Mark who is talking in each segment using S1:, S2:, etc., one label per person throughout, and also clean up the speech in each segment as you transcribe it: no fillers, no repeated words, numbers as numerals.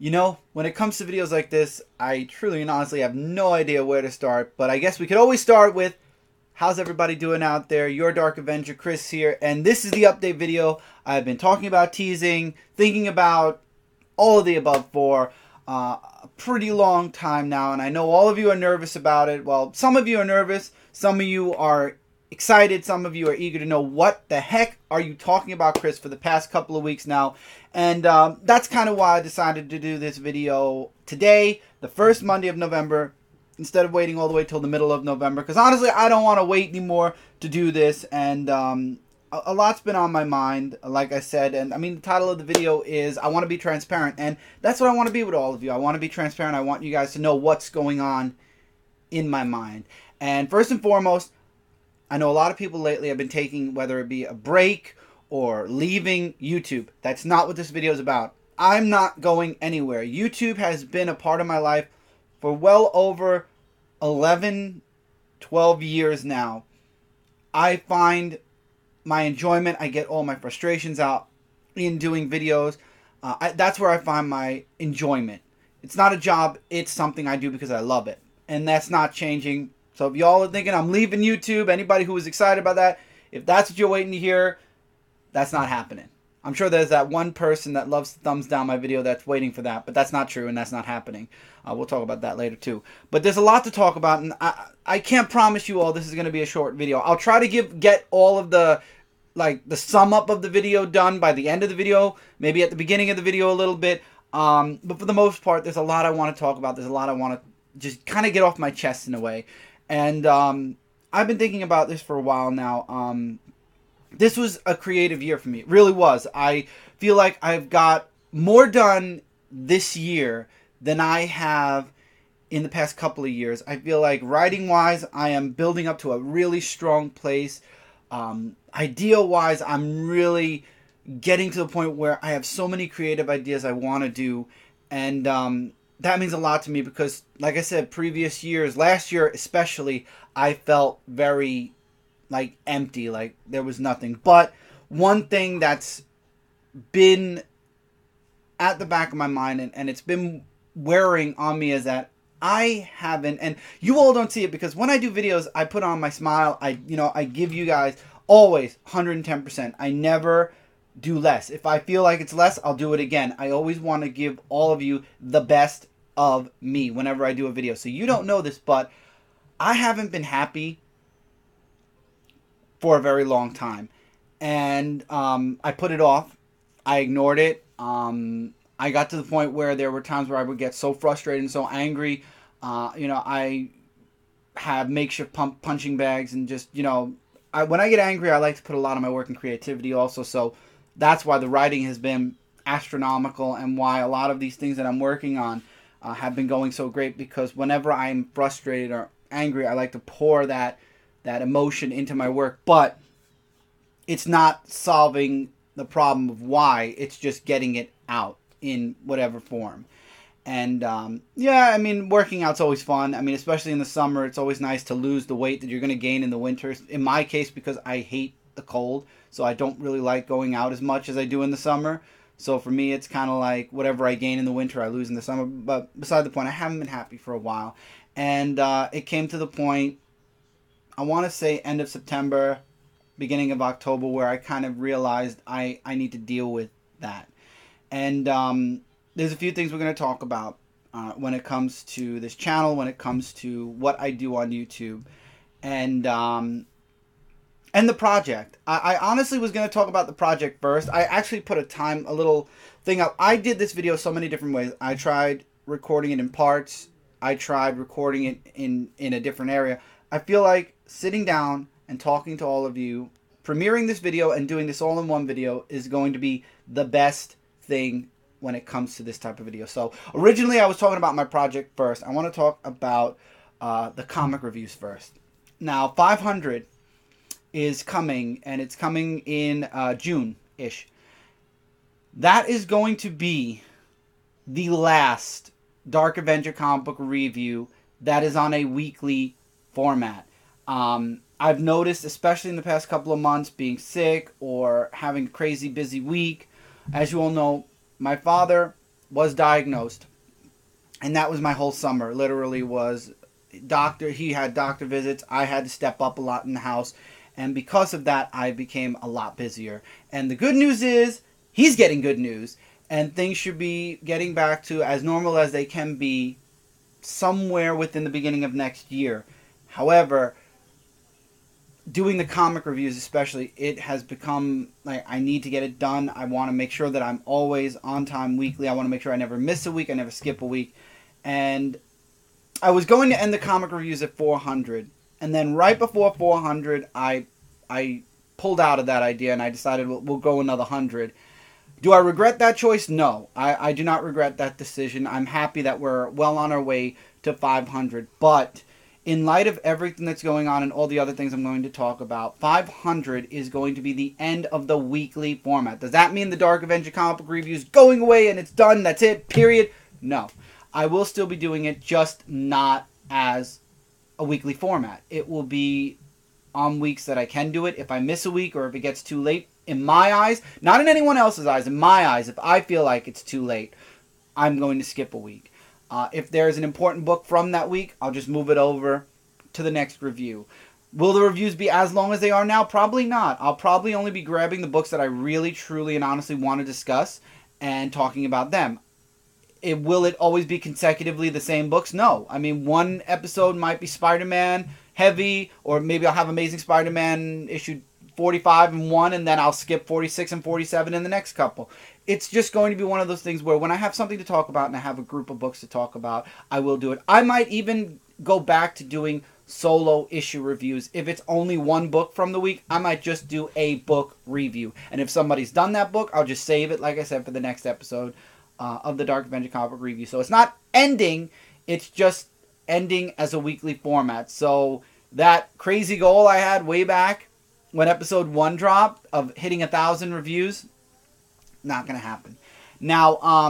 S1: You know, when it comes to videos like this, I truly and honestly have no idea where to start, but I guess we could always start with how's everybody doing out there? Your Dark Avenger Chris here, and this is the update video. I've been talking about teasing, thinking about all of the above for a pretty long time now, and I know all of you are nervous about it. Well, some of you are nervous, some of you are excited, some of you are eager to know what the heck are you talking about, Chris, for the past couple of weeks now. And that's kind of why I decided to do this video today, the first Monday of November, instead of waiting all the way till the middle of November. Because honestly, I don't want to wait anymore to do this. And a lot's been on my mind, like I said. And I mean, the title of the video is I want to be transparent. And that's what I want to be with all of you. I want to be transparent. I want you guys to know what's going on in my mind. And first and foremost, I know a lot of people lately have been taking, whether it be a break or leaving YouTube. That's not what this video is about. I'm not going anywhere. YouTube has been a part of my life for well over 11, 12 years now. I find my enjoyment, I get all my frustrations out in doing videos. That's where I find my enjoyment. It's not a job, it's something I do because I love it. And that's not changing. So if y'all are thinking I'm leaving YouTube, anybody who is excited about that, if that's what you're waiting to hear, that's not happening. I'm sure there's that one person that loves to thumbs down my video that's waiting for that, but that's not true and that's not happening. We'll talk about that later too. But there's a lot to talk about, and I can't promise you all this is going to be a short video. I'll try to get all of the sum up of the video done by the end of the video, maybe at the beginning of the video a little bit. But for the most part, there's a lot I want to talk about. There's a lot I want to just kind of get off my chest in a way. And I've been thinking about this for a while now. This was a creative year for me. It really was. I feel like I've got more done this year than I have in the past couple of years. I feel like writing-wise, I am building up to a really strong place. Idea-wise, I'm really getting to the point where I have so many creative ideas I want to do. And that means a lot to me because, like I said, previous years, last year especially, I felt very empty, like there was nothing. But one thing that's been at the back of my mind and it's been wearing on me is that I haven't, and you all don't see it because when I do videos, I put on my smile. I give you guys always 110%. I never do less. If I feel like it's less, I'll do it again. I always want to give all of you the best of me whenever I do a video. So you don't know this, but I haven't been happy for a very long time. And I put it off. I ignored it. I got to the point where there were times where I would get so frustrated and so angry. I have makeshift punching bags and just, when I get angry, I like to put a lot of my work in creativity also. So that's why the writing has been astronomical and why a lot of these things that I'm working on have been going so great, because whenever I'm frustrated or angry, I like to pour that emotion into my work. But it's not solving the problem of why, it's just getting it out in whatever form. And yeah, I mean, working out's always fun. I mean, especially in the summer, it's always nice to lose the weight that you're going to gain in the winters. In my case, because I hate the cold, so I don't really like going out as much as I do in the summer. So for me, it's kind of like whatever I gain in the winter, I lose in the summer. But beside the point, I haven't been happy for a while. And it came to the point, I want to say end of September, beginning of October, where I kind of realized I need to deal with that. And there's a few things we're going to talk about when it comes to this channel, when it comes to what I do on YouTube, and the project. I honestly was going to talk about the project first. I actually put a little thing up. I did this video so many different ways. I tried recording it in parts. I tried recording it in a different area. I feel like sitting down and talking to all of you, premiering this video and doing this all in one video is going to be the best thing when it comes to this type of video. So originally I was talking about my project first. I want to talk about the comic reviews first. Now 500 is coming, and it's coming in June-ish. That is going to be the last Dark Avenger comic book review that is on a weekly format. I've noticed, especially in the past couple of months, being sick or having a crazy busy week. As you all know, my father was diagnosed, and that was my whole summer. Literally was he had doctor visits. I had to step up a lot in the house, and because of that, I became a lot busier. And the good news is he's getting good news, and things should be getting back to as normal as they can be somewhere within the beginning of next year. However, doing the comic reviews especially, it has become like I need to get it done. I want to make sure that I'm always on time weekly. I want to make sure I never miss a week. I never skip a week. And I was going to end the comic reviews at 400. And then right before 400, I pulled out of that idea and I decided we'll go another 100. Do I regret that choice? No. I do not regret that decision. I'm happy that we're well on our way to 500. But in light of everything that's going on and all the other things I'm going to talk about, 500 is going to be the end of the weekly format. Does that mean the Dark Avenger comic book review is going away and it's done, that's it, period? No. I will still be doing it, just not as a weekly format. It will be on weeks that I can do it. If I miss a week or if it gets too late, in my eyes, not in anyone else's eyes, in my eyes, if I feel like it's too late, I'm going to skip a week. If there's an important book from that week, I'll just move it over to the next review. Will the reviews be as long as they are now? Probably not. I'll probably only be grabbing the books that I really, truly, and honestly want to discuss and talking about them. Will it always be consecutively the same books? No. I mean, one episode might be Spider-Man heavy, or maybe I'll have Amazing Spider-Man issue 45 and 1, and then I'll skip 46 and 47 in the next couple. It's just going to be one of those things where when I have something to talk about and I have a group of books to talk about, I will do it. I might even go back to doing solo issue reviews. If it's only one book from the week, I might just do a book review. And if somebody's done that book, I'll just save it, like I said, for the next episode of the Dark Avenger comic book review. So it's not ending, it's just ending as a weekly format. So that crazy goal I had way back when episode 1 dropped of hitting 1,000 reviews, not going to happen. Now,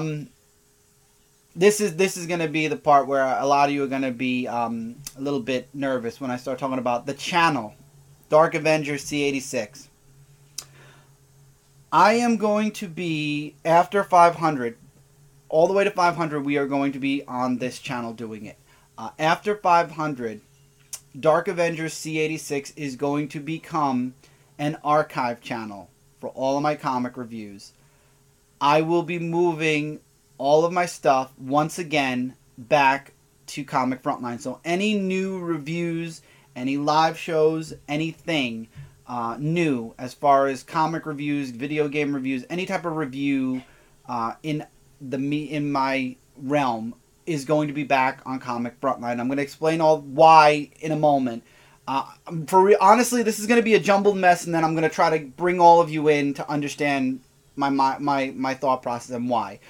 S1: this is going to be the part where a lot of you are going to be a little bit nervous when I start talking about the channel, Dark Avenger C86. I am going to be, after 500, all the way to 500, we are going to be on this channel doing it. After 500, Dark Avenger C86 is going to become an archive channel for all of my comic reviews. I will be moving all of my stuff once again back to Comic Frontline. So any new reviews, any live shows, anything new as far as comic reviews, video game reviews, any type of review in my realm is going to be back on Comic Frontline. I'm going to explain all why in a moment. Honestly, this is going to be a jumbled mess, and then I'm going to try to bring all of you in to understand my thought process and why.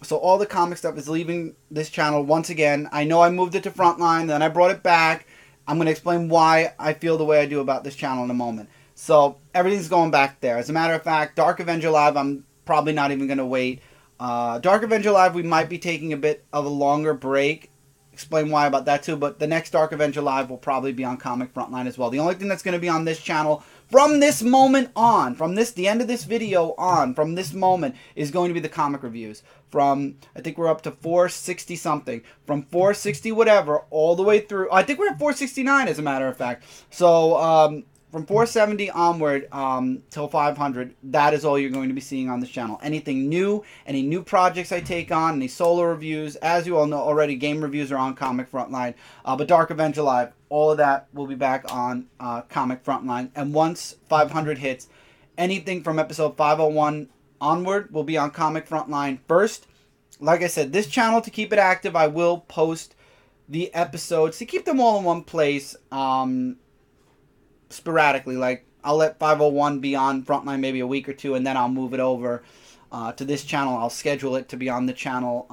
S1: So all the comic stuff is leaving this channel once again. I know I moved it to Frontline, then I brought it back. I'm going to explain why I feel the way I do about this channel in a moment. So everything's going back there. As a matter of fact, Dark Avenger Live, I'm probably not even going to wait. Dark Avenger Live, we might be taking a bit of a longer break. Explain why about that too. But the next Dark Avenger Live will probably be on Comic Frontline as well. The only thing that's going to be on this channel from this moment on, the end of this video on, from this moment, is going to be the comic reviews. From, I think we're up to 460 something. From 460 whatever, all the way through, I think we're at 469 as a matter of fact. So, from 470 onward till 500, that is all you're going to be seeing on this channel. Anything new, any new projects I take on, any solo reviews, as you all know already, game reviews are on Comic Frontline. But Dark Avenger Live, all of that will be back on Comic Frontline. And once 500 hits, anything from episode 501 onward will be on Comic Frontline first. Like I said, this channel, to keep it active, I will post the episodes to keep them all in one place. Sporadically, like I'll let 501 be on Frontline maybe a week or two, and then I'll move it over to this channel. I'll schedule it to be on the channel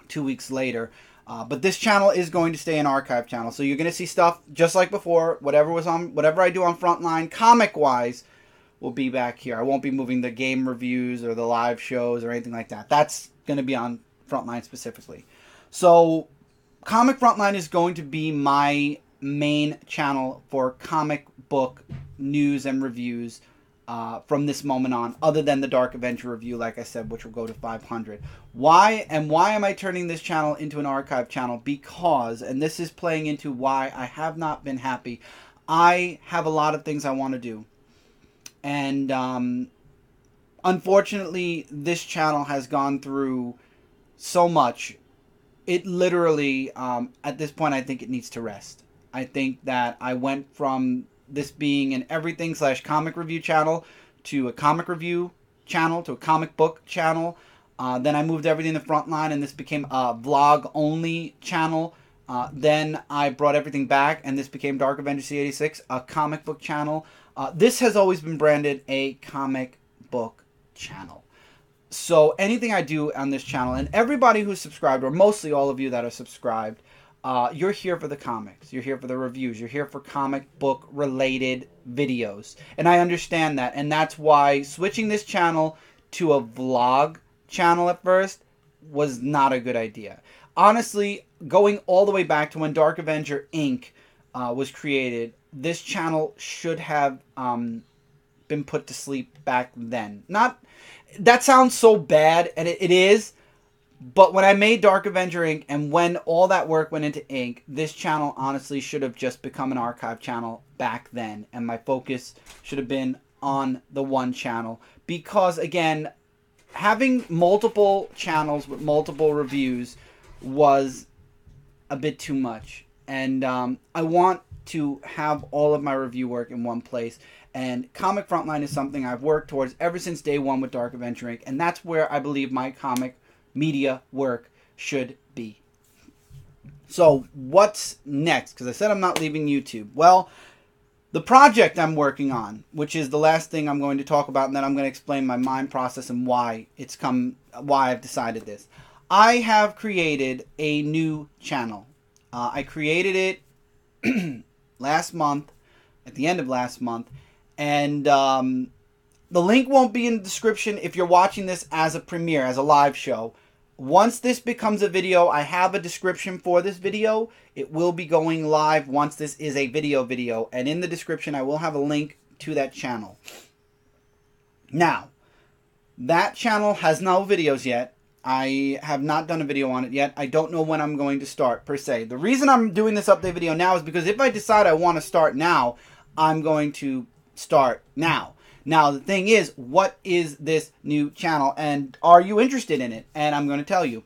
S1: 2 weeks later. But this channel is going to stay an archive channel, so you're going to see stuff just like before. Whatever I do on Frontline, comic-wise, will be back here. I won't be moving the game reviews or the live shows or anything like that. That's going to be on Frontline specifically. So, Comic Frontline is going to be my main channel for comic book news and reviews from this moment on, other than the Dark Avenger review, like I said, which will go to 500. Why am I turning this channel into an archive channel? Because, and this is playing into why I have not been happy, I have a lot of things I want to do. And unfortunately, this channel has gone through so much. It literally, at this point, I think it needs to rest. I think that I went from this being an everything / comic review channel to a comic review channel to a comic book channel. Then I moved everything to Frontline, and this became a vlog only channel. Then I brought everything back, and this became Dark Avenger C86, a comic book channel. This has always been branded a comic book channel. So anything I do on this channel, and everybody who's subscribed, or mostly all of you that are subscribed, you're here for the comics. You're here for the reviews. You're here for comic book related videos. And I understand that. And that's why switching this channel to a vlog channel at first was not a good idea. Honestly, going all the way back to when Dark Avenger Inc. Was created, this channel should have been put to sleep back then. That sounds so bad, and it is. But when I made Dark Avenger Inc. and when all that work went into Inc., this channel honestly should have just become an archive channel back then. And my focus should have been on the one channel. Because, again, having multiple channels with multiple reviews was a bit too much. And I want to have all of my review work in one place. And Comic Frontline is something I've worked towards ever since day one with Dark Avenger Inc. And that's where I believe my comic media work should be. So what's next? Because I said I'm not leaving YouTube. Well, the project I'm working on, which is the last thing I'm going to talk about, and then I'm going to explain my mind process and why I've decided this. I have created a new channel. I created it last month, at the end of last month, and the link won't be in the description if you're watching this as a premiere, as a live show. Once this becomes a video, I have a description for this video. It will be going live once this is a video. And in the description, I will have a link to that channel. Now, that channel has no videos yet. I have not done a video on it yet. I don't know when I'm going to start, per se. The reason I'm doing this update video now is because if I decide I want to start now, I'm going to start now. Now, the thing is, what is this new channel, and are you interested in it? And I'm going to tell you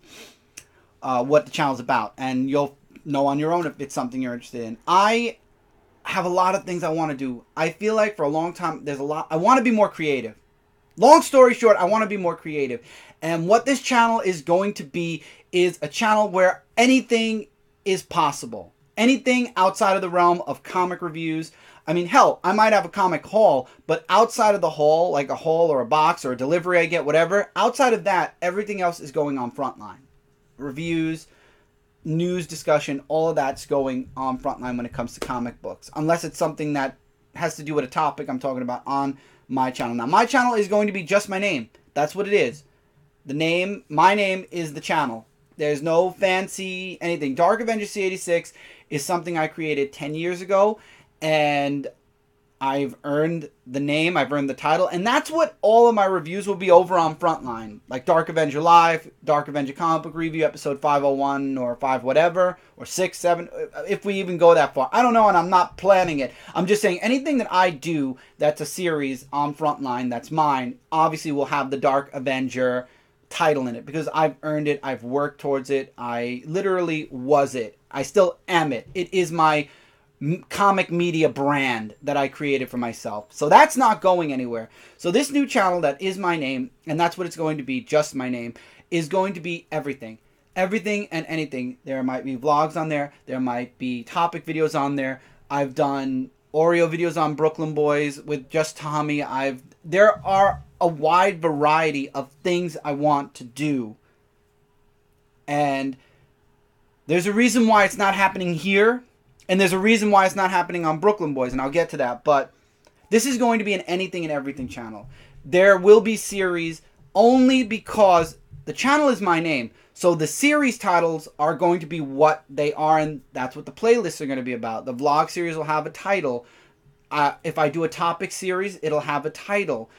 S1: what the channel's about, and you'll know on your own if it's something you're interested in. I have a lot of things I want to do. I feel like for a long time, I want to be more creative. Long story short, I want to be more creative. And what this channel is going to be is a channel where anything is possible. Anything outside of the realm of comic reviews. I mean, hell, I might have a comic haul, but outside of the haul, like a haul or a box or a delivery I get, whatever, outside of that, everything else is going on Frontline. Reviews, news discussion, all of that's going on Frontline when it comes to comic books. Unless it's something that has to do with a topic I'm talking about on my channel. Now, my channel is going to be just my name. That's what it is. My name is the channel. There's no fancy anything. Dark Avenger C86 is something I created 10 years ago. And I've earned the name, I've earned the title, and that's what all of my reviews will be over on Frontline. Like Dark Avenger Live, Dark Avenger Comic Book Review, episode 501 or 5 whatever, or 6, 7, if we even go that far. I don't know, and I'm not planning it. I'm just saying anything that I do that's a series on Frontline that's mine, obviously will have the Dark Avenger title in it, because I've earned it, I've worked towards it, I literally was it. I still am it. It is my comic media brand that I created for myself. So that's not going anywhere. So this new channel that is my name, and that's what it's going to be, just my name, is going to be everything. Everything and anything. There might be vlogs on there. There might be topic videos on there. I've done Oreo videos on Brooklyn Boys with just Tommy. There are a wide variety of things I want to do. And there's a reason why it's not happening here. And there's a reason why it's not happening on Brooklyn Boys, and I'll get to that. But this is going to be an anything and everything channel. There will be series only because the channel is my name. So the series titles are going to be what they are, and that's what the playlists are going to be about. The vlog series will have a title. If I do a topic series, it'll have a title.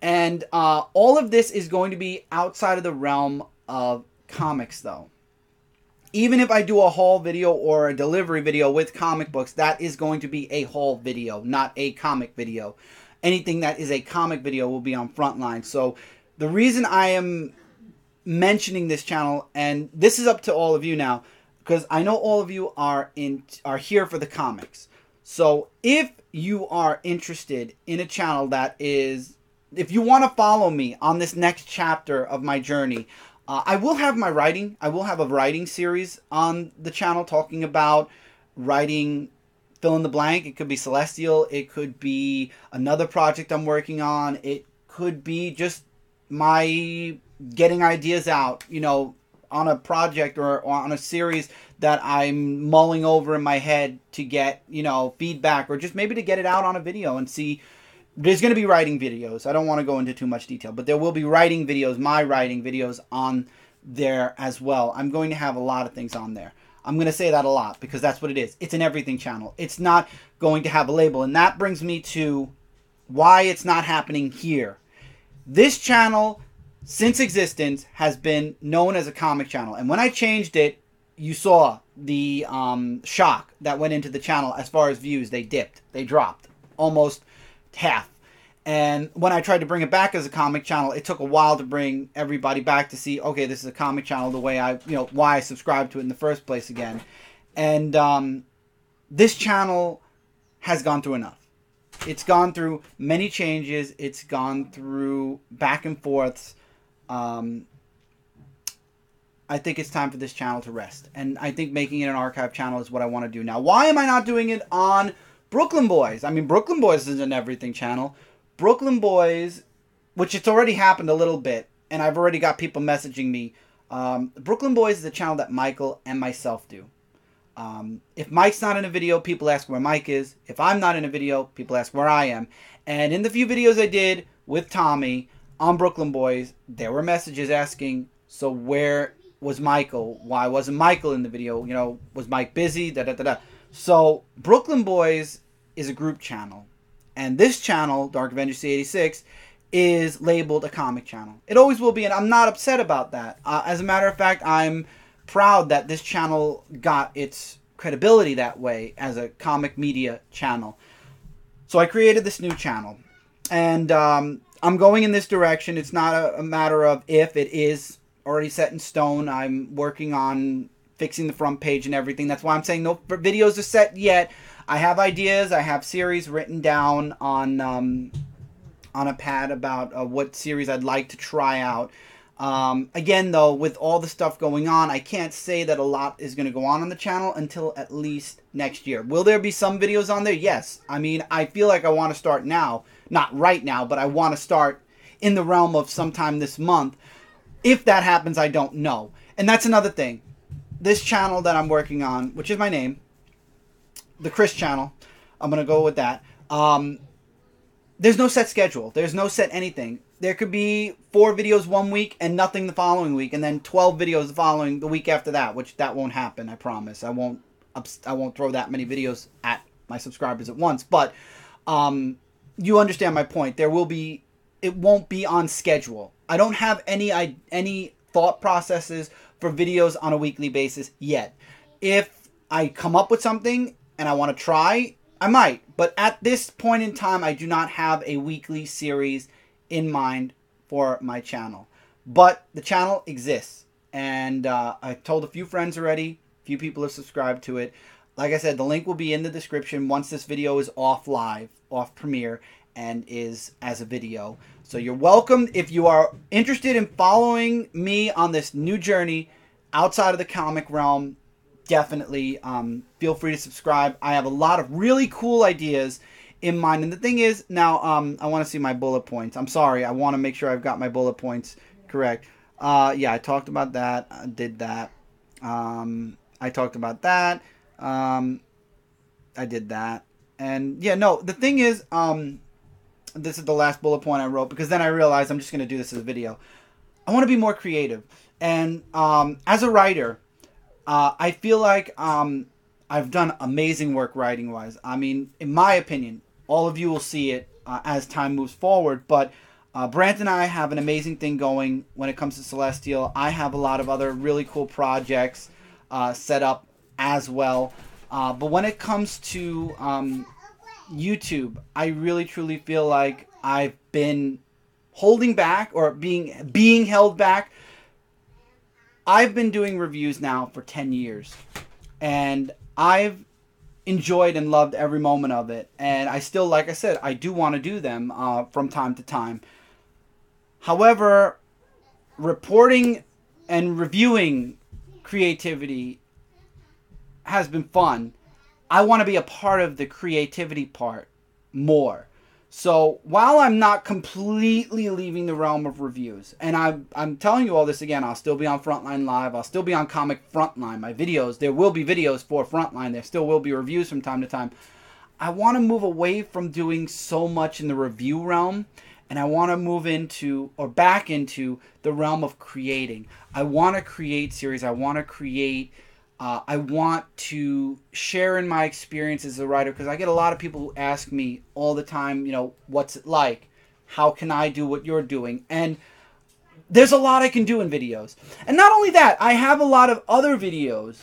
S1: And all of this is going to be outside of the realm of comics, though. Even if I do a haul video or a delivery video with comic books, that is going to be a haul video, not a comic video. Anything that is a comic video will be on Frontline. So the reason I am mentioning this channel, and this is up to all of you now, because I know all of you are here for the comics. So if you are interested in a channel that is, if you want to follow me on this next chapter of my journey, I will have my writing. I will have a writing series on the channel talking about writing, fill in the blank. It could be Celestial. It could be another project I'm working on. It could be just my getting ideas out, you know, on a project or on a series that I'm mulling over in my head to get, you know, feedback, or just maybe to get it out on a video and see. There's going to be writing videos. I don't want to go into too much detail, but there will be writing videos, my writing videos on there as well. I'm going to have a lot of things on there. I'm going to say that a lot because that's what it is. It's an everything channel. It's not going to have a label. And that brings me to why it's not happening here. This channel, since existence, has been known as a comic channel. And when I changed it, you saw the shock that went into the channel as far as views. They dipped. They dropped almost half. And when I tried to bring it back as a comic channel, it took a while to bring everybody back to see, okay, this is a comic channel the way I, you know, why I subscribed to it in the first place again. And this channel has gone through enough. It's gone through many changes. It's gone through back and forths. I think it's time for this channel to rest. And I think making it an archive channel is what I want to do now. Why am I not doing it on Brooklyn Boys? I mean, Brooklyn Boys is an everything channel. Brooklyn Boys, which it's already happened a little bit, and I've already got people messaging me. Brooklyn Boys is a channel that Michael and myself do. If Mike's not in a video, people ask where Mike is. If I'm not in a video, people ask where I am. And in the few videos I did with Tommy on Brooklyn Boys, there were messages asking, so where was Michael? Why wasn't Michael in the video? You know, was Mike busy? Da da da da. So Brooklyn Boys is a group channel, and this channel, Dark Avenger C86, is labeled a comic channel. It always will be, and I'm not upset about that. As a matter of fact, I'm proud that this channel got its credibility that way as a comic media channel. So I created this new channel, and I'm going in this direction. It's not a matter of if, it is already set in stone. I'm working on fixing the front page and everything. That's why I'm saying no videos are set yet. I have ideas. I have series written down on a pad about what series I'd like to try out. Again, though, with all the stuff going on, I can't say that a lot is going to go on the channel until at least next year. Will there be some videos on there? Yes. I mean, I feel like I want to start now. Not right now, but I want to start in the realm of sometime this month. If that happens, I don't know. And that's another thing. This channel that I'm working on, which is my name, the Chris channel, I'm going to go with that. There's no set schedule. There's no set anything. There could be 4 videos one week and nothing the following week, and then 12 videos the week after that, which that won't happen, I promise. I won't throw that many videos at my subscribers at once, but you understand my point. It won't be on schedule. I don't have any thought processes for videos on a weekly basis yet. If I come up with something and I want to try, I might. But at this point in time, I do not have a weekly series in mind for my channel. But the channel exists. And I told a few friends already. A few people have subscribed to it. Like I said, the link will be in the description once this video is off premiere, and is as a video. So you're welcome. If you are interested in following me on this new journey outside of the comic realm, definitely feel free to subscribe. I have a lot of really cool ideas in mind. And the thing is, now I want to see my bullet points. I'm sorry. I want to make sure I've got my bullet points correct. Yeah, I talked about that. I did that. I talked about that. I did that. And yeah, no, the thing is, this is the last bullet point I wrote, because then I realized I'm just going to do this as a video. I want to be more creative. And as a writer, I feel like I've done amazing work writing-wise. I mean, in my opinion, all of you will see it as time moves forward. But Brant and I have an amazing thing going when it comes to Celestial. I have a lot of other really cool projects set up as well. But when it comes to YouTube, I really truly feel like I've been holding back or being held back. I've been doing reviews now for 10 years, and I've enjoyed and loved every moment of it. And I still, like I said, I do want to do them from time to time. However, reporting and reviewing creativity has been fun. I want to be a part of the creativity part more. So while I'm not completely leaving the realm of reviews, and I'm telling you all this again, I'll still be on Frontline Live, I'll still be on Comic Frontline, my videos, there will be videos for Frontline, there still will be reviews from time to time. I want to move away from doing so much in the review realm, and I want to move into, or back into, the realm of creating. I want to create series, I want to create... I want to share in my experience as a writer, because I get a lot of people who ask me all the time, you know, what's it like? How can I do what you're doing? And there's a lot I can do in videos. And not only that, I have a lot of other videos,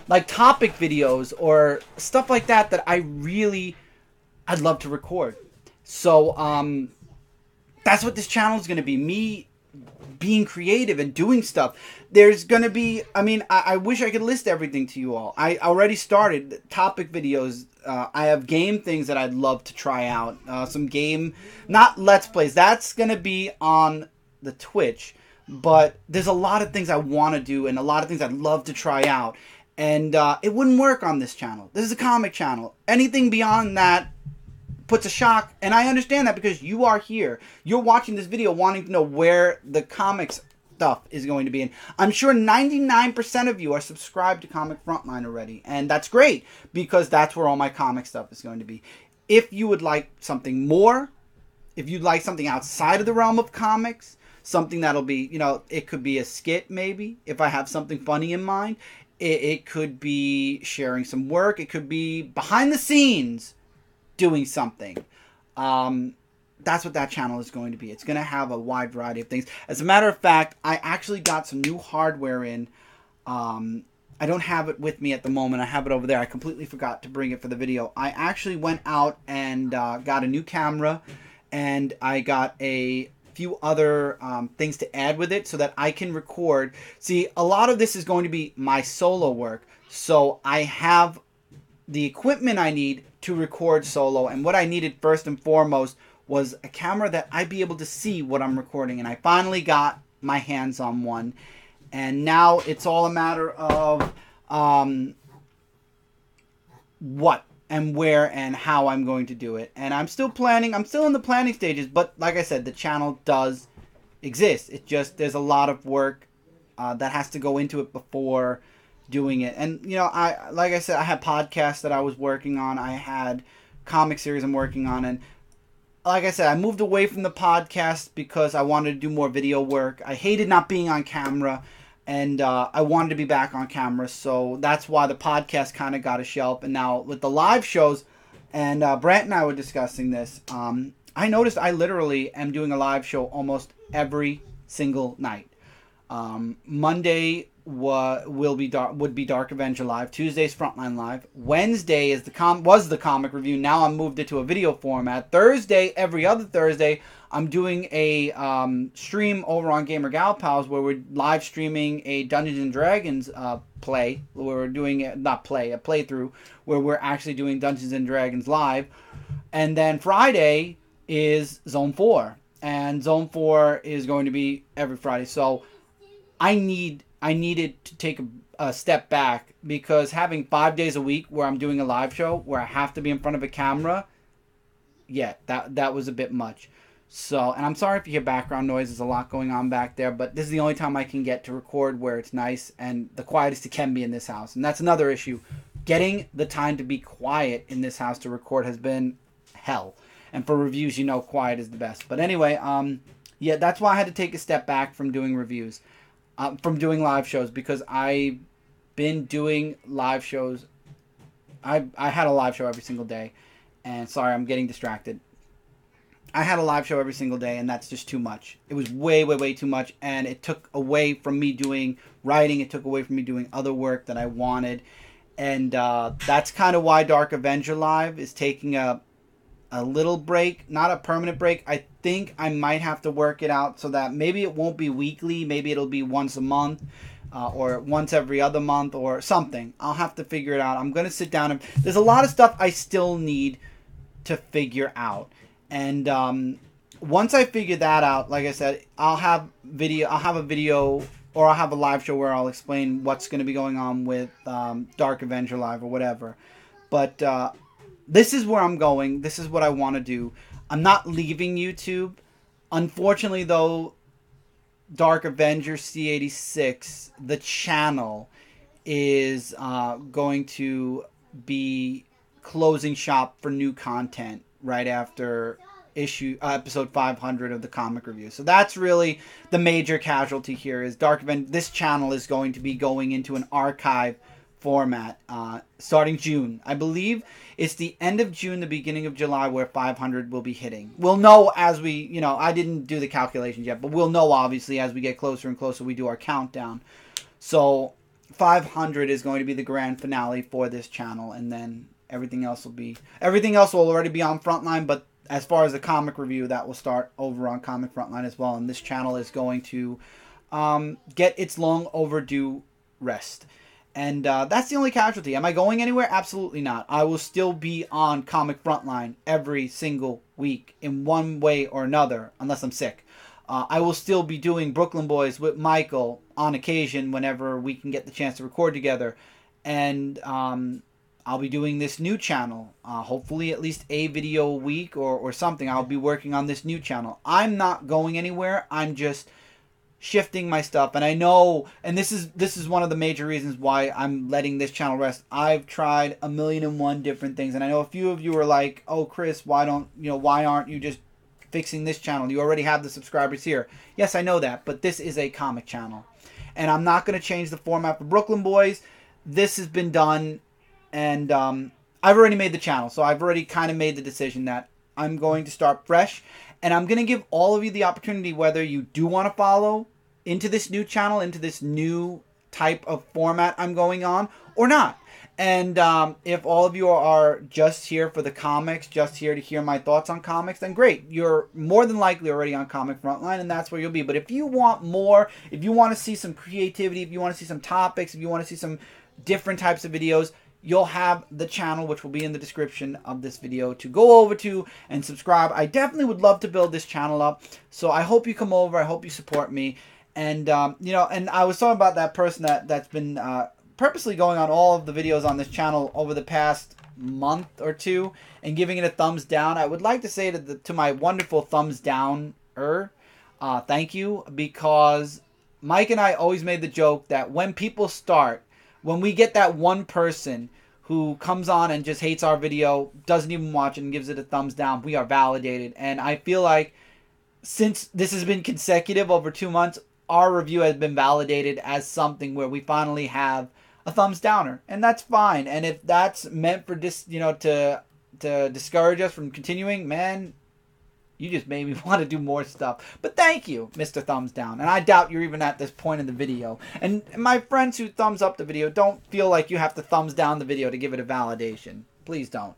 S1: like topic videos or stuff like that, that I'd love to record. So that's what this channel is going to be, me being creative and doing stuff. There's going to be, I mean, I wish I could list everything to you all. I already started topic videos. I have game things that I'd love to try out. Some game, not Let's Plays. That's going to be on the Twitch. But there's a lot of things I want to do and a lot of things I'd love to try out. And it wouldn't work on this channel. This is a comic channel. Anything beyond that puts a shock, and I understand that, because you are here. You're watching this video wanting to know where the comics stuff is going to be. And I'm sure 99% of you are subscribed to Comic Frontline already. And that's great, because that's where all my comic stuff is going to be. If you would like something more, if you'd like something outside of the realm of comics, something that'll be, you know, it could be a skit maybe, if I have something funny in mind. It could be sharing some work. It could be behind the scenes doing something. That's what that channel is going to be. It's going to have a wide variety of things. As a matter of fact, I actually got some new hardware in. I don't have it with me at the moment. I have it over there. I completely forgot to bring it for the video. I actually went out and got a new camera, and I got a few other things to add with it so that I can record. See, a lot of this is going to be my solo work. So I have the equipment I need to record solo, and what I needed first and foremost was a camera that I'd be able to see what I'm recording, and I finally got my hands on one, and now it's all a matter of what and where and how I'm going to do it. And I'm still planning, I'm still in the planning stages, but like I said, the channel does exist. It just, there's a lot of work that has to go into it before doing it. And you know, like I said, I had podcasts that I was working on, I had comic series I'm working on, and like I said, I moved away from the podcast because I wanted to do more video work. I hated not being on camera, and I wanted to be back on camera, so that's why the podcast kind of got a shelf. And now with the live shows, and Brant and I were discussing this, I noticed I literally am doing a live show almost every single night. Monday would be Dark Avenger Live. Tuesday's Frontline Live. Wednesday is was the comic review. Now I'm moved it to a video format. Thursday, every other Thursday, I'm doing a stream over on Gamer Gal Pals where we're live streaming a Dungeons and Dragons play. Where we're doing a playthrough where we're actually doing Dungeons and Dragons live. And then Friday is Zone 4, and Zone 4 is going to be every Friday. So I needed to take a step back, because having 5 days a week where I'm doing a live show where I have to be in front of a camera, yeah, that was a bit much. So, and I'm sorry if you hear background noise. There's a lot going on back there, but this is the only time I can get to record where it's nice and the quietest it can be in this house. And that's another issue. Getting the time to be quiet in this house to record has been hell. And for reviews, you know, quiet is the best. But anyway, yeah, that's why I had to take a step back from doing reviews. From doing live shows, because I've been doing live shows. I had a live show every single day, And sorry, I'm getting distracted. I had a live show every single day, and that's just too much. It was way, way, way too much, and it took away from me doing writing. It took away from me doing other work that I wanted. And that's kind of why Dark Avenger Live is taking a little break, not a permanent break. I think I might have to work it out so that maybe it won't be weekly. Maybe it'll be once a month or once every other month or something. I'll have to figure it out. I'm going to sit down. And there's a lot of stuff I still need to figure out. And once I figure that out, like I said, I'll have a video or I'll have a live show where I'll explain what's going to be going on with Dark Avenger Live or whatever. But this is where I'm going. This is what I want to do. I'm not leaving YouTube. Unfortunately, though, Dark Avenger C86, the channel, is going to be closing shop for new content right after episode 500 of the comic review. So that's really the major casualty here. Is Dark Avenger? This channel is going to be going into an archive format starting June. I believe it's the end of June, the beginning of July, where 500 will be hitting. We'll know as we, I didn't do the calculations yet, but we'll know obviously as we get closer and closer. We do our countdown. So 500 is going to be the grand finale for this channel, and then everything else will already be on Frontline. But as far as the comic review, that will start over on Comic Frontline as well, and this channel is going to get its long overdue rest. And that's the only casualty. Am I going anywhere? Absolutely not. I will still be on Comic Frontline every single week in one way or another, unless I'm sick. I will still be doing Brooklyn Boys with Michael on occasion whenever we can get the chance to record together. And I'll be doing this new channel. Hopefully at least a video a week or something. I'll be working on this new channel. I'm not going anywhere. I'm just shifting my stuff. And I know, and this is one of the major reasons why I'm letting this channel rest. I've tried 1,000,001 different things, and I know a few of you are like, "Oh, Chris, why aren't you just fixing this channel? You already have the subscribers here." Yes, I know that, but this is a comic channel, and I'm not going to change the format for Brooklyn Boys. This has been done, and I've already made the channel, so I've already kind of made the decision that I'm going to start fresh, and I'm going to give all of you the opportunity, whether you do want to follow into this new channel, into this new type of format I'm going on, or not. And if all of you are just here for the comics, just here to hear my thoughts on comics, then great. You're more than likely already on Comic Frontline, and that's where you'll be. But if you want more, if you want to see some creativity, if you want to see some topics, if you want to see some different types of videos, you'll have the channel, which will be in the description of this video, to go over to and subscribe. I definitely would love to build this channel up, so I hope you come over. I hope you support me. And, and I was talking about that person that's been purposely going on all of the videos on this channel over the past month or two and giving it a thumbs down. I would like to say to my wonderful thumbs down-er, thank you, because Mike and I always made the joke that when people start, when we get that one person who comes on and just hates our video, doesn't even watch it and gives it a thumbs down, we are validated. And I feel like since this has been consecutive over 2 months, our review has been validated as something where we finally have a thumbs downer, and that's fine. And if that's meant for to discourage us from continuing, man, you just made me want to do more stuff. But thank you, Mr. Thumbs Down. And I doubt you're even at this point in the video. And my friends who thumbs up the video, don't feel like you have to thumbs down the video to give it a validation. Please don't.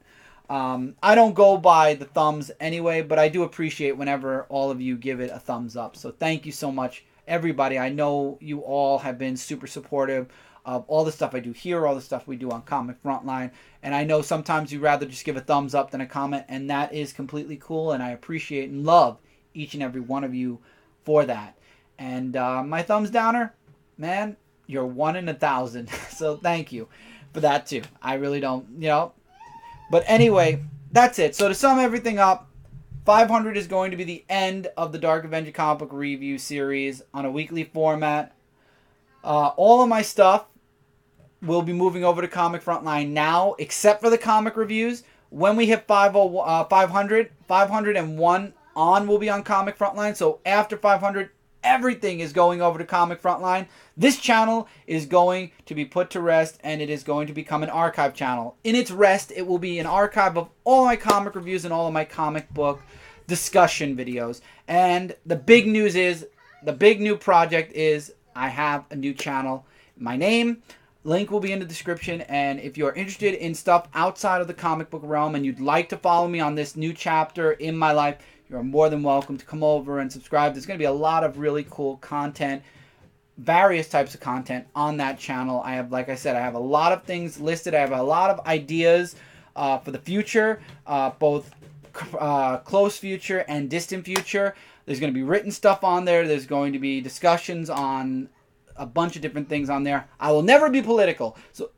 S1: I don't go by the thumbs anyway, but I do appreciate whenever all of you give it a thumbs up. So thank you so much, everybody. I know you all have been super supportive of all the stuff I do here, all the stuff we do on Comic Frontline. And I know sometimes you'd rather just give a thumbs up than a comment, and that is completely cool, and I appreciate and love each and every one of you for that. And my thumbs downer, man, you're 1 in 1,000. So thank you for that too. I really don't, But anyway, that's it. So to sum everything up, 500 is going to be the end of the Dark Avenger comic book review series on a weekly format. All of my stuff will be moving over to Comic Frontline now, except for the comic reviews. When we hit 500, 501 on will be on Comic Frontline. So after 500, everything is going over to Comic Frontline. This channel is going to be put to rest, and it is going to become an archive channel. In its rest, it will be an archive of all my comic reviews and all of my comic book discussion videos. And the big news is, the big new project is, I have a new channel. My name, link will be in the description, and if you're interested in stuff outside of the comic book realm and you'd like to follow me on this new chapter in my life, you're more than welcome to come over and subscribe. There's going to be a lot of really cool content, various types of content on that channel. I have, like I said, I have a lot of things listed. I have a lot of ideas for the future, both close future and distant future. There's going to be written stuff on there. There's going to be discussions on a bunch of different things on there. I will never be political. So,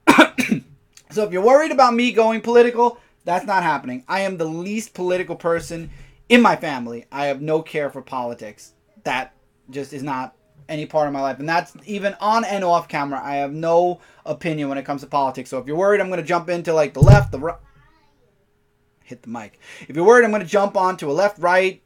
S1: so if you're worried about me going political, that's not happening. I am the least political person in my family. I have no care for politics. That just is not any part of my life. And that's even on and off camera. I have no opinion when it comes to politics. So if you're worried I'm going to jump into like the left, the right, hit the mic. If you're worried I'm going to jump onto a left, right,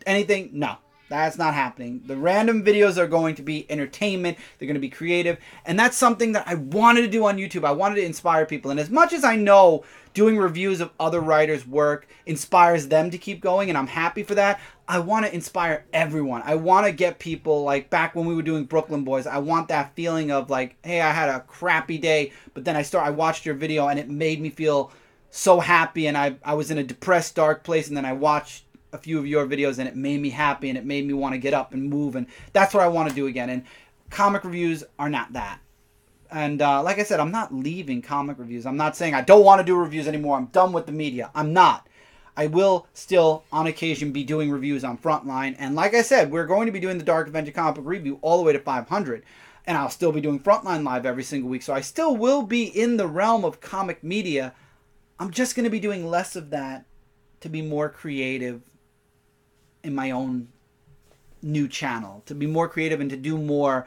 S1: anything, no. That's not happening. The random videos are going to be entertainment. They're going to be creative. And that's something that I wanted to do on YouTube. I wanted to inspire people. And as much as I know doing reviews of other writers' work inspires them to keep going, and I'm happy for that, I want to inspire everyone. I want to get people, like back when we were doing Brooklyn Boys, I want that feeling of like, hey, I had a crappy day, but then I watched your video and it made me feel so happy, and I was in a depressed, dark place, and then I watched a few of your videos and it made me happy and it made me want to get up and move, and that's what I want to do again. And comic reviews are not that. And like I said, I'm not leaving comic reviews. I'm not saying I don't want to do reviews anymore. I'm done with the media. I'm not. I will still on occasion be doing reviews on Frontline, and like I said, we're going to be doing the Dark Avenger comic book review all the way to 500, and I'll still be doing Frontline live every single week, so I still will be in the realm of comic media. I'm just going to be doing less of that to be more creative in my own new channel, to be more creative and to do more,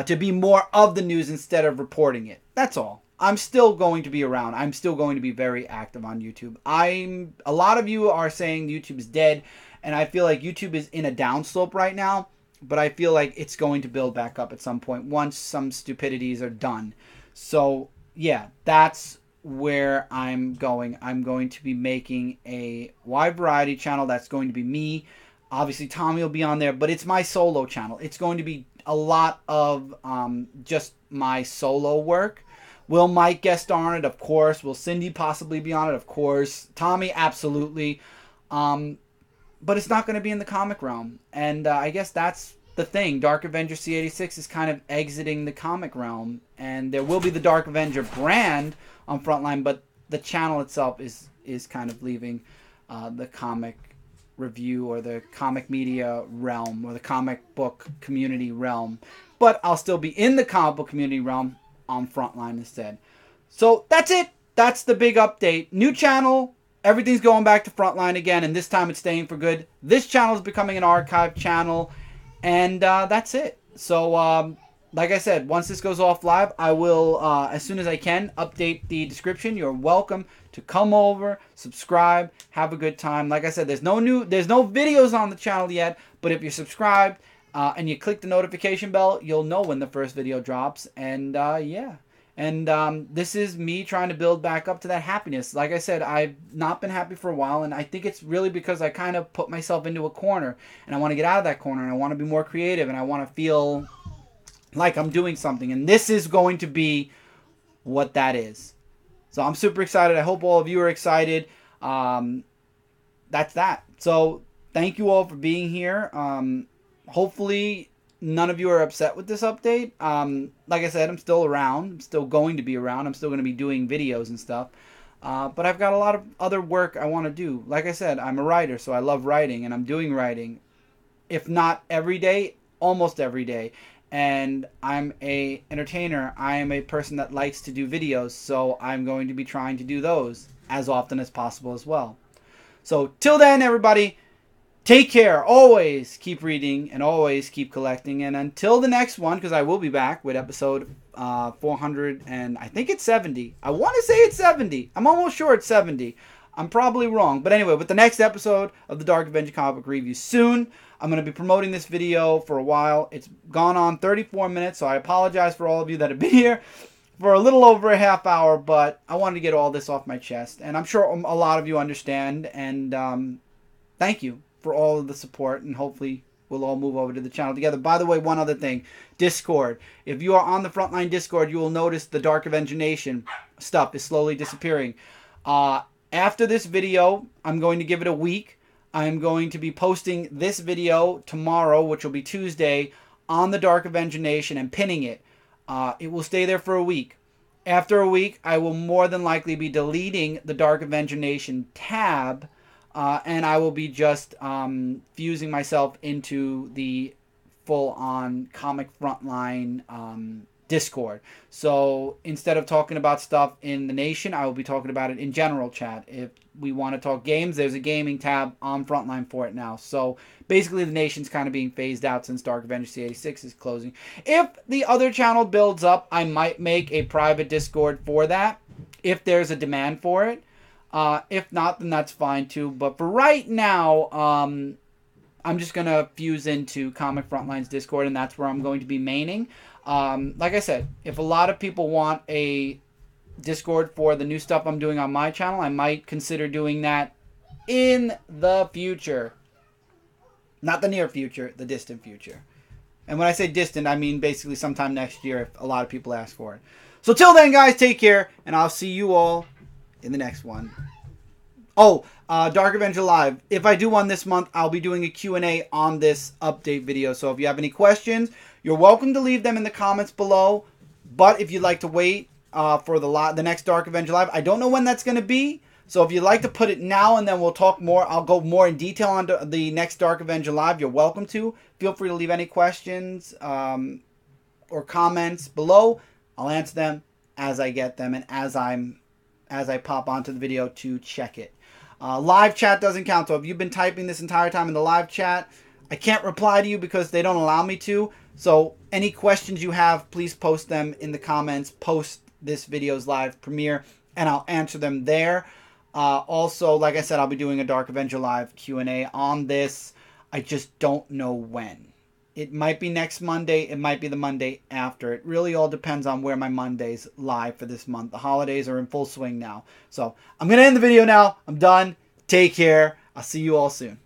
S1: to be more of the news instead of reporting it. That's all. I'm still going to be around. I'm still going to be very active on YouTube. A lot of you are saying YouTube is dead, and I feel like YouTube is in a downslope right now, but I feel like it's going to build back up at some point once some stupidities are done. So yeah, that's where I'm going. I'm going to be making a wide variety channel. That's going to be me. Obviously, Tommy will be on there, but it's my solo channel. It's going to be a lot of just my solo work. Will Mike guest star on it? Of course. Will Cindy possibly be on it? Of course. Tommy, absolutely. But it's not going to be in the comic realm. And I guess that's the thing. Dark Avenger C86 is kind of exiting the comic realm. And there will be the Dark Avenger brand on Frontline, but the channel itself is kind of leaving the comic review or the comic media realm or the comic book community realm. But I'll still be in the comic book community realm on Frontline instead. So that's it. That's the big update. New channel. Everything's going back to Frontline again, and this time it's staying for good. This channel is becoming an archive channel, and that's it. So like I said, once this goes off live, I will, as soon as I can, update the description. You're welcome to come over, subscribe, have a good time. Like I said, there's no videos on the channel yet, but if you're subscribed and you click the notification bell, you'll know when the first video drops. And yeah. And this is me trying to build back up to that happiness. Like I said, I've not been happy for a while, and I think it's really because I kind of put myself into a corner, and I want to get out of that corner, and I want to be more creative, and I want to feel like I'm doing something. And this is going to be what that is. So I'm super excited. I hope all of you are excited. That's that. So thank you all for being here. Hopefully none of you are upset with this update. Like I said, I'm still around. I'm still going to be around. I'm still going to be doing videos and stuff. But I've got a lot of other work I want to do. Like I said, I'm a writer, so I love writing, and I'm doing writing. If not every day, almost every day. And I'm a entertainer. I am a person that likes to do videos, so I'm going to be trying to do those as often as possible as well. So till then, everybody, take care. Always keep reading and always keep collecting. And until the next one, because I will be back with episode 400, and I think it's 70. I want to say it's 70. I'm almost sure it's 70. I'm probably wrong. But anyway, with the next episode of the Dark Avenger comic book review soon, I'm going to be promoting this video for a while. It's gone on 34 minutes, so I apologize for all of you that have been here for a little over a half hour, but I wanted to get all this off my chest. And I'm sure a lot of you understand, and thank you for all of the support, and hopefully we'll all move over to the channel together. By the way, one other thing, Discord. If you are on the Frontline Discord, you will notice the Dark Avenger Nation stuff is slowly disappearing. After this video, I'm going to give it a week. I'm going to be posting this video tomorrow, which will be Tuesday, on the Dark Avenger Nation and pinning it. It will stay there for a week. After a week, I will more than likely be deleting the Dark Avenger Nation tab, and I will be just fusing myself into the full-on Comic Frontline Discord. So instead of talking about stuff in the Nation, I will be talking about it in general chat. If we want to talk games, there's a gaming tab on Frontline for it now. So basically the Nation's kind of being phased out since Dark Avenger C86 is closing. If the other channel builds up, I might make a private Discord for that, if there's a demand for it. If not, then that's fine too. But for right now, I'm just going to fuse into Comic Frontline's Discord, and that's where I'm going to be maining. Like I said, if a lot of people want a Discord for the new stuff I'm doing on my channel, I might consider doing that in the future. Not the near future, the distant future. And when I say distant, I mean basically sometime next year if a lot of people ask for it. So till then, guys, take care, and I'll see you all in the next one. Oh, Dark Avenger Live. If I do one this month, I'll be doing a Q&A on this update video. So if you have any questions, you're welcome to leave them in the comments below. But if you'd like to wait for the next Dark Avenger Live, I don't know when that's going to be. So if you'd like to put it now and then we'll talk more, I'll go more in detail on the next Dark Avenger Live. You're welcome to. Feel free to leave any questions or comments below. I'll answer them as I get them and as I pop onto the video to check it. Live chat doesn't count. So if you've been typing this entire time in the live chat, I can't reply to you because they don't allow me to. So any questions you have, please post them in the comments. Post this video's live premiere, and I'll answer them there. Also, like I said, I'll be doing a Dark Avenger Live Q&A on this. I just don't know when. It might be next Monday. It might be the Monday after. It really all depends on where my Mondays live for this month. The holidays are in full swing now. So I'm going to end the video now. I'm done. Take care. I'll see you all soon.